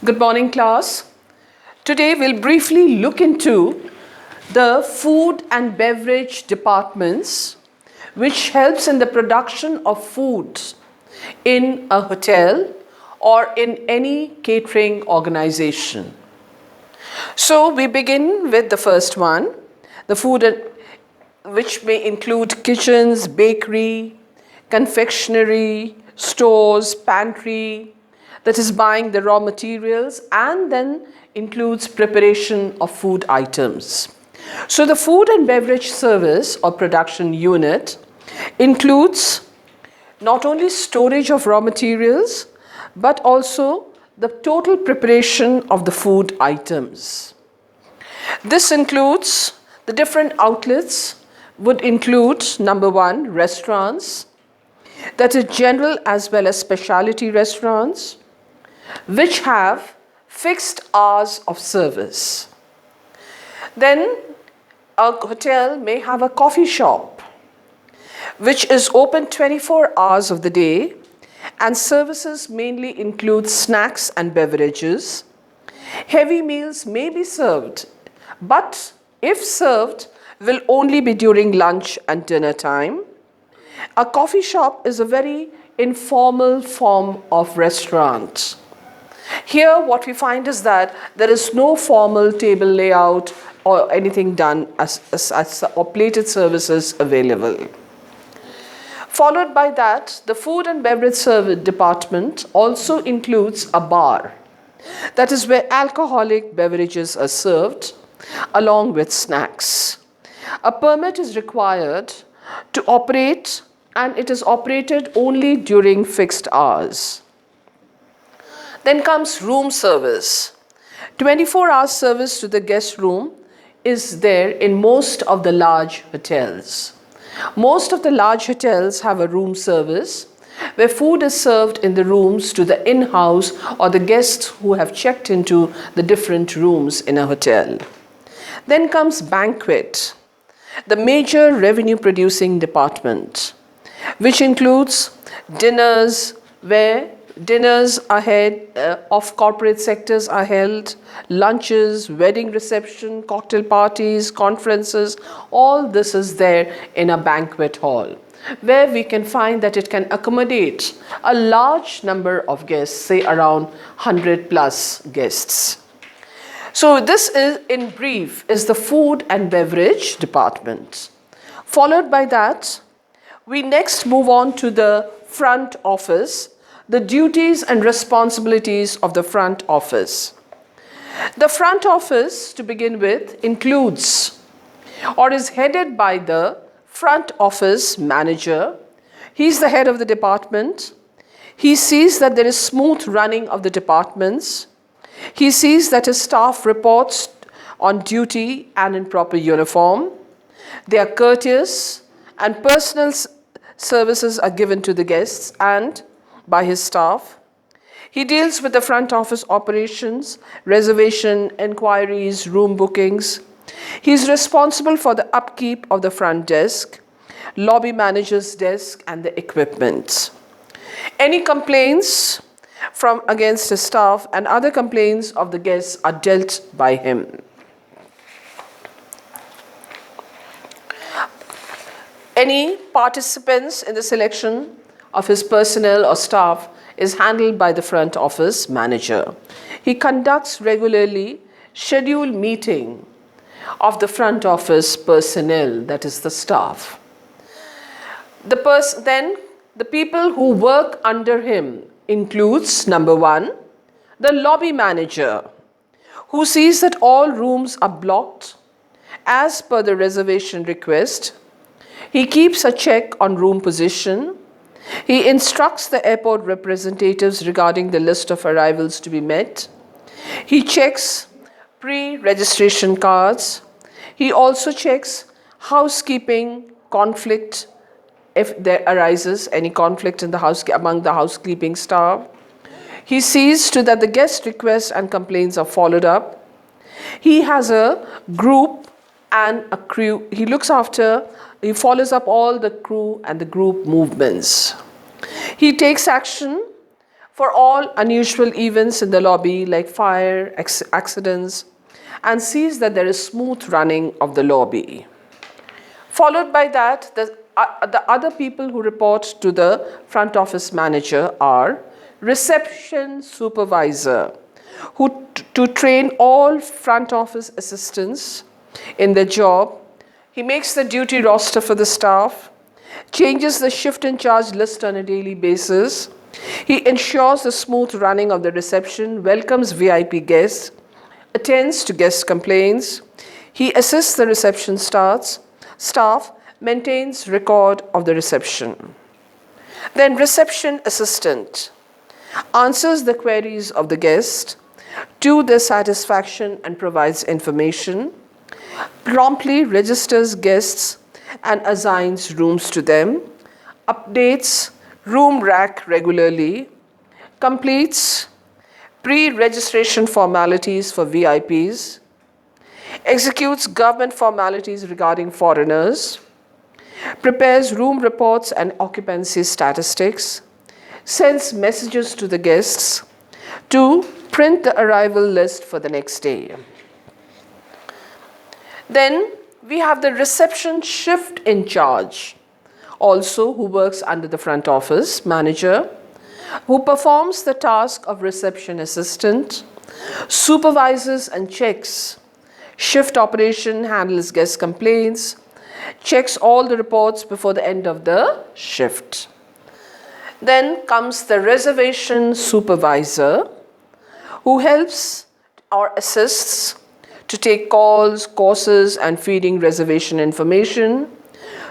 Good morning, class. Today we'll briefly look into the food and beverage departments, which helps in the production of food in a hotel or in any catering organization. So we begin with the first one, the food which may include kitchens, bakery, confectionery, stores, pantry, that is buying the raw materials, and then includes preparation of food items. So the food and beverage service or production unit includes not only storage of raw materials, but also the total preparation of the food items. This includes the different outlets would include number one, restaurants, that is general as well as specialty restaurants, which have fixed hours of service. Then a hotel may have a coffee shop, which is open 24 hours of the day, and services mainly include snacks and beverages. Heavy meals may be served, but if served, will only be during lunch and dinner time. A coffee shop is a very informal form of restaurant. Here what we find is that there is no formal table layout or anything done or plated services available. Followed by that, the food and beverage service department also includes a bar. That is where alcoholic beverages are served along with snacks. A permit is required to operate, and it is operated only during fixed hours. Then comes room service. 24-hour service to the guest room is there in most of the large hotels. Most of the large hotels have a room service where food is served in the rooms to the in-house or the guests who have checked into the different rooms in a hotel. Then comes banquet, the major revenue producing department, which includes dinners, where dinners of corporate sectors are held, lunches, wedding reception, cocktail parties, conferences, all this is there in a banquet hall, where we can find that it can accommodate a large number of guests, say around 100 plus guests. So this is, in brief, is the food and beverage department. Followed by that, we next move on to the front office, the duties and responsibilities of the front office. The front office, to begin with, includes or is headed by the front office manager. He's the head of the department. He sees that there is smooth running of the departments. He sees that his staff reports on duty and in proper uniform. They are courteous, and personal services are given to the guests and by his staff. He deals with the front office operations, reservation, inquiries, room bookings. He is responsible for the upkeep of the front desk, lobby manager's desk, and the equipment. Any complaints from against his staff and other complaints of the guests are dealt by him. Any participants in the selection of his personnel or staff is handled by the front office manager. He conducts regularly scheduled meeting of the front office personnel, that is the staff. Then the people who work under him includes number one, the lobby manager, who sees that all rooms are blocked as per the reservation request. He keeps a check on room position. He instructs the airport representatives regarding the list of arrivals to be met. He checks pre-registration cards. He also checks housekeeping conflict if there arises any conflict in the among the housekeeping staff. He sees to that the guest requests and complaints are followed up. He has a group and a crew. He follows up all the crew and the group movements. He takes action for all unusual events in the lobby like fire, accidents, and sees that there is smooth running of the lobby. Followed by that, the other people who report to the front office manager are reception supervisor, who to train all front office assistants in their job. He makes the duty roster for the staff, changes the shift in charge list on a daily basis. He ensures the smooth running of the reception, welcomes VIP guests, attends to guest complaints. He assists the reception staff, maintains record of the reception. Then reception assistant answers the queries of the guest to their satisfaction and provides information, promptly registers guests and assigns rooms to them, updates room rack regularly, completes pre-registration formalities for VIPs, executes government formalities regarding foreigners, prepares room reports and occupancy statistics, sends messages to the guests to print the arrival list for the next day. Then we have the reception shift in charge, also who works under the front office manager, who performs the task of reception assistant, supervises and checks shift operation, handles guest complaints, checks all the reports before the end of the shift. Then comes the reservation supervisor, who helps or assists to take calls, courses, and feeding reservation information,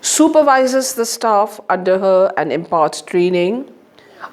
supervises the staff under her and imparts training,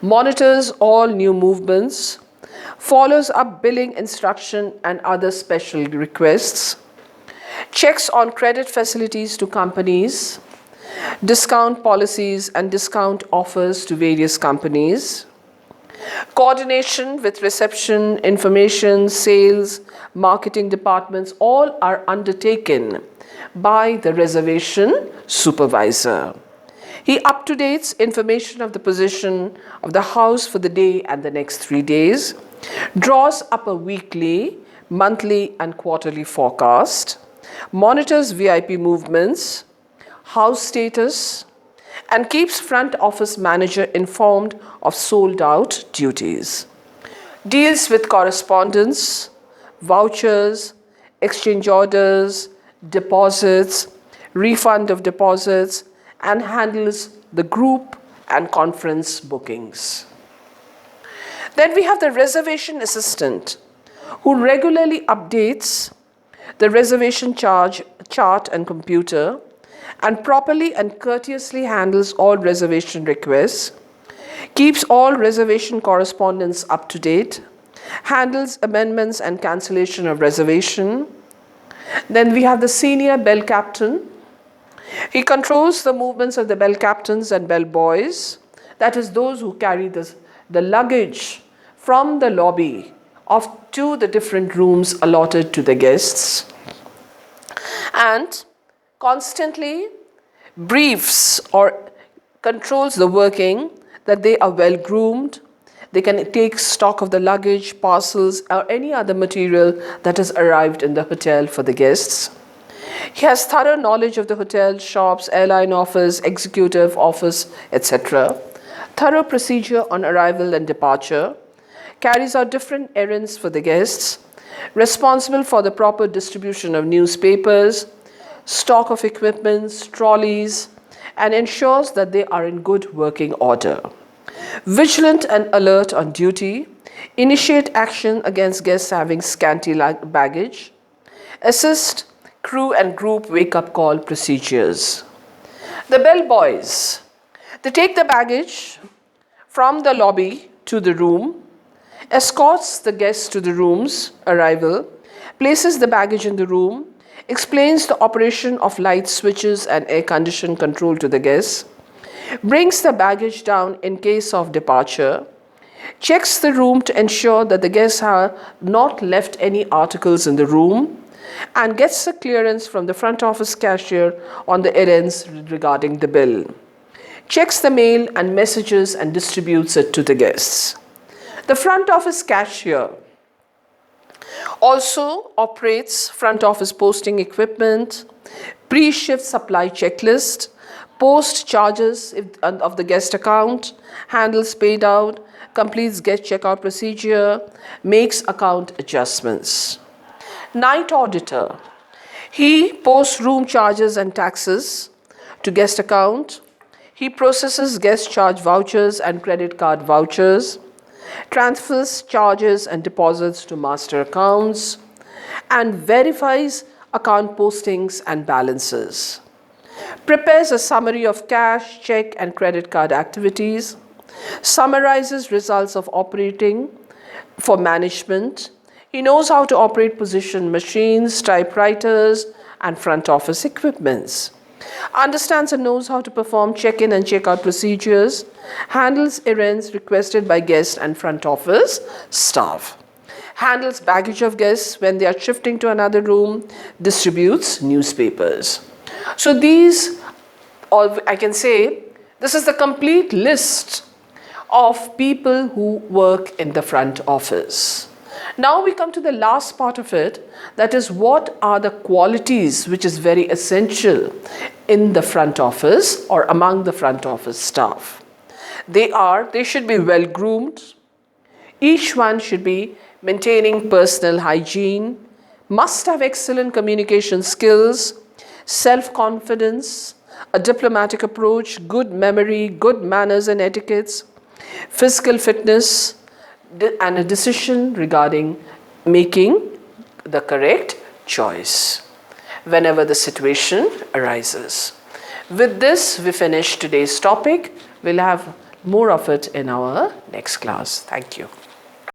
monitors all new movements, follows up billing instruction and other special requests, checks on credit facilities to companies, discount policies and discount offers to various companies, coordination with reception, information, sales, marketing departments, all are undertaken by the reservation supervisor. He up-to-dates information of the position of the house for the day and the next 3 days, draws up a weekly, monthly and quarterly forecast, monitors VIP movements, house status, and keeps front office manager informed of sold out duties. Deals with correspondence, vouchers, exchange orders, deposits, refund of deposits, and handles the group and conference bookings. Then we have the reservation assistant, who regularly updates the reservation chart and computer, and properly and courteously handles all reservation requests, keeps all reservation correspondence up to date, handles amendments and cancellation of reservation. Then we have the senior bell captain. He controls the movements of the bell captains and bell boys, that is those who carry the luggage from the lobby to the different rooms allotted to the guests, and constantly briefs or controls the working that they are well groomed, they can take stock of the luggage, parcels, or any other material that has arrived in the hotel for the guests. He has thorough knowledge of the hotel, shops, airline office, executive office, etc. Thorough procedure on arrival and departure, carries out different errands for the guests, responsible for the proper distribution of newspapers, stock of equipment, trolleys, and ensures that they are in good working order. Vigilant and alert on duty, initiate action against guests having scanty baggage, assist crew and group wake-up call procedures. The bellboys, they take the baggage from the lobby to the room, escorts the guests to the room's arrival, places the baggage in the room, explains the operation of light switches and air condition control to the guests, brings the baggage down in case of departure, checks the room to ensure that the guests have not left any articles in the room, and gets a clearance from the front office cashier on the errands regarding the bill, checks the mail and messages and distributes it to the guests. The front office cashier also operates front office posting equipment, pre-shift supply checklist, post charges of the guest account, handles paid out, completes guest checkout procedure, makes account adjustments. Night auditor. He posts room charges and taxes to guest account. He processes guest charge vouchers and credit card vouchers, transfers charges and deposits to master accounts, and verifies account postings and balances. Prepares a summary of cash, check, and credit card activities, summarizes results of operating for management. He knows how to operate position machines, typewriters, and front office equipments. Understands and knows how to perform check-in and check-out procedures, handles errands requested by guests and front office staff, handles baggage of guests when they are shifting to another room, distributes newspapers. So these, or I can say, this is the complete list of people who work in the front office. Now we come to the last part of it, that is, what are the qualities which is very essential in the front office or among the front office staff. They should be well groomed. Each one should be maintaining personal hygiene, must have excellent communication skills, self-confidence, a diplomatic approach, good memory, good manners and etiquettes, physical fitness, and a decision regarding making the correct choice whenever the situation arises. With this, we finish today's topic. We'll have more of it in our next class. Thank you.